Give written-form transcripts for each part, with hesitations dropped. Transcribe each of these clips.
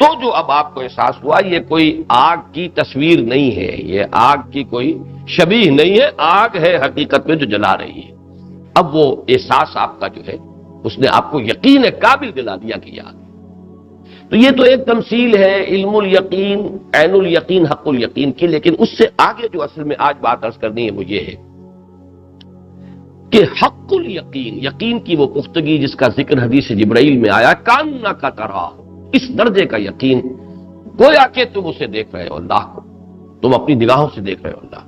تو جو اب آپ کو احساس ہوا یہ کوئی آگ کی تصویر نہیں ہے، یہ آگ کی کوئی شبیہ نہیں ہے، آگ ہے حقیقت میں جو جلا رہی ہے۔ اب وہ احساس آپ کا جو ہے اس نے آپ کو یقین قابل دلا دیا کہ یاد ہے۔ تو یہ تو ایک تمثیل ہے علم الیقین، عین الیقین، حق الیقین کی، لیکن اس سے آگے جو اصل میں آج بات عرض کرنی ہے وہ یہ ہے کہ حق الیقین، یقین کی وہ پختگی جس کا ذکر حدیث جبرائیل میں آیا، کانک ترا، اس درجے کا یقین گویا کہ تم اسے دیکھ رہے ہو، اللہ کو تم اپنی نگاہوں سے دیکھ رہے ہو اللہ۔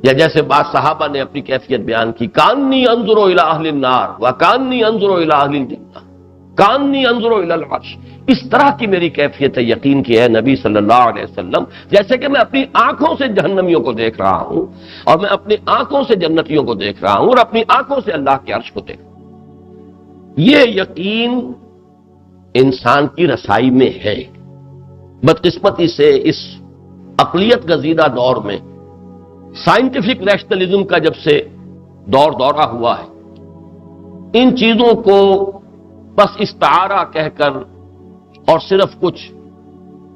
یا جیسے بعض صحابہ نے اپنی کیفیت بیان کی، کانی انظر الی اہل النار وکانی انظر الی اہل الجنہ کانی انظر الی العرش، اس طرح کی میری کیفیت ہے یقین کی ہے نبی صلی اللہ علیہ وسلم، جیسے کہ میں اپنی آنکھوں سے جہنمیوں کو دیکھ رہا ہوں اور میں اپنی آنکھوں سے جنتیوں کو دیکھ رہا ہوں اور اپنی آنکھوں سے اللہ کے عرش کو دیکھ رہا ہوں۔ یہ یقین انسان کی رسائی میں ہے۔ بدقسمتی سے اس عقلیت گزیدہ دور میں سائنٹیفک ریشنلزم کا جب سے دورہ ہوا ہے، ان چیزوں کو بس استعارہ کہہ کر اور صرف کچھ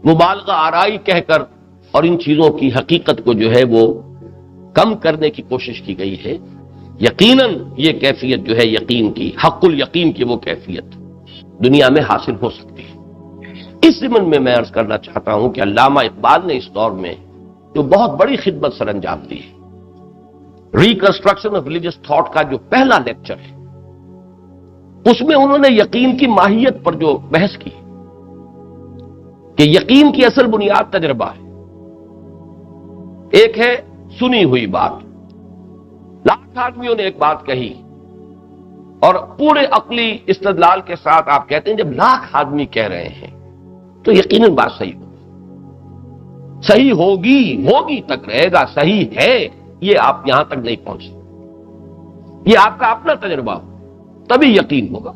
مبالغہ آرائی کہہ کر اور ان چیزوں کی حقیقت کو جو ہے وہ کم کرنے کی کوشش کی گئی ہے۔ یقیناً یہ کیفیت جو ہے یقین کی، حق الیقین کی وہ کیفیت دنیا میں حاصل ہو سکتی ہے۔ اس ضمن میں عرض کرنا چاہتا ہوں کہ علامہ اقبال نے اس دور میں جو بہت بڑی خدمت سر انجام دی ہے، ریکنسٹرکشن آف ریلیجس تھاٹ کا جو پہلا لیکچر ہے، اس میں انہوں نے یقین کی ماہیت پر جو بحث کی کہ یقین کی اصل بنیاد تجربہ ہے۔ ایک ہے سنی ہوئی بات، لاکھ آدمیوں نے ایک بات کہی اور پورے عقلی استدلال کے ساتھ آپ کہتے ہیں جب لاکھ آدمی کہہ رہے ہیں تو یقیناً بات صحیح ہوگی، صحیح ہوگی تک رہے گا، صحیح ہے یہ آپ یہاں تک نہیں پہنچے، یہ آپ کا اپنا تجربہ ہو تبھی یقین ہوگا۔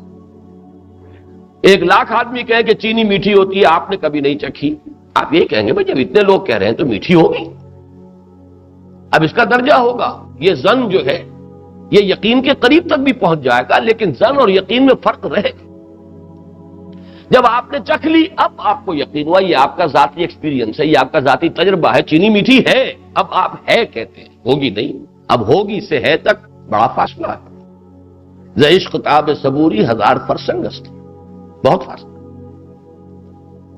ایک لاکھ آدمی کہے کہ چینی میٹھی ہوتی ہے، آپ نے کبھی نہیں چکھی، آپ یہ کہیں گے بھائی جب اتنے لوگ کہہ رہے ہیں تو میٹھی ہوگی، اب اس کا درجہ ہوگا۔ یہ ظن جو ہے یہ یقین کے قریب تک بھی پہنچ جائے گا، لیکن ظن اور یقین میں فرق رہے گا۔ جب آپ نے چکھ لی اب آپ کو یقین ہوا، یہ آپ کا ذاتی ایکسپیرینس ہے، یہ آپ کا ذاتی تجربہ ہے، چینی میٹھی ہے، اب آپ ہے کہتے ہیں، ہوگی نہیں، اب ہوگی سے ہے تک بڑا فاصلہ ہے۔ ز عشق تاب صبوری ہزار فرسنگ است، بہت فاصلہ۔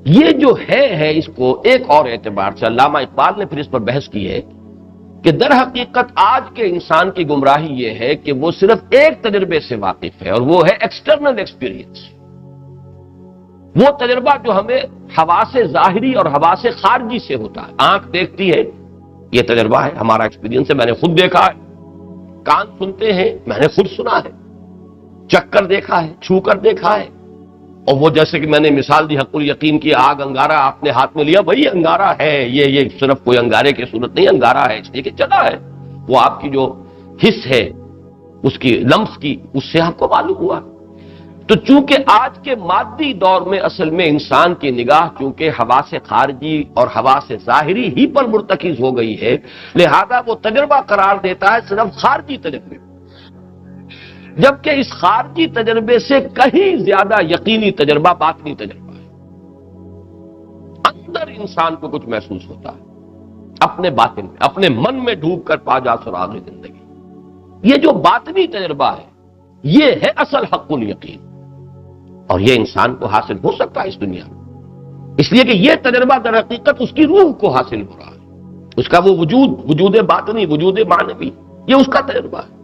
یہ جو ہے اس کو ایک اور اعتبار سے علامہ اقبال نے پھر اس پر بحث کی ہے کہ در حقیقت آج کے انسان کی گمراہی یہ ہے کہ وہ صرف ایک تجربے سے واقف ہے اور وہ ہے ایکسٹرنل ایکسپیرینس، وہ تجربہ جو ہمیں حواس ظاہری اور حواس خارجی سے ہوتا ہے۔ آنکھ دیکھتی ہے، یہ تجربہ ہے، ہمارا ایکسپیرینس ہے، میں نے خود دیکھا ہے۔ کان سنتے ہیں، میں نے خود سنا ہے، چکھ کر دیکھا ہے، چھو کر دیکھا ہے۔ اور وہ جیسے کہ میں نے مثال دی حق الیقین کی، آگ انگارہ آپ نے ہاتھ میں لیا، بھائی انگارہ ہے، یہ صرف کوئی انگارے کی صورت نہیں، انگارہ ہے اس لیے کہ جگہ ہے، وہ آپ کی جو حس ہے اس کی لمس کی، اس سے آپ کو معلوم ہوا۔ تو چونکہ آج کے مادی دور میں اصل میں انسان کی نگاہ چونکہ حواس خارجی اور حواس ظاہری ہی پر مرتکز ہو گئی ہے، لہذا وہ تجربہ قرار دیتا ہے صرف خارجی تجربے، جبکہ اس خارجی تجربے سے کہیں زیادہ یقینی تجربہ باطنی تجربہ ہے۔ اندر انسان کو کچھ محسوس ہوتا ہے، اپنے باطن میں، اپنے من میں ڈوب کر پا جا سراغ زندگی۔ یہ جو باطنی تجربہ ہے یہ ہے اصل حق الیقین، اور یہ انسان کو حاصل ہو سکتا ہے اس دنیا میں، اس لیے کہ یہ تجربہ در حقیقت اس کی روح کو حاصل ہو رہا ہے، اس کا وہ وجود باطنی، وجود معنوی، یہ اس کا تجربہ ہے۔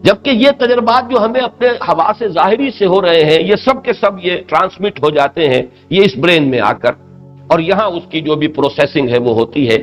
جبکہ یہ تجربات جو ہمیں اپنے حواس ظاہری سے ہو رہے ہیں یہ سب کے سب یہ ٹرانسمٹ ہو جاتے ہیں، یہ اس برین میں آ کر، اور یہاں اس کی جو بھی پروسیسنگ ہے وہ ہوتی ہے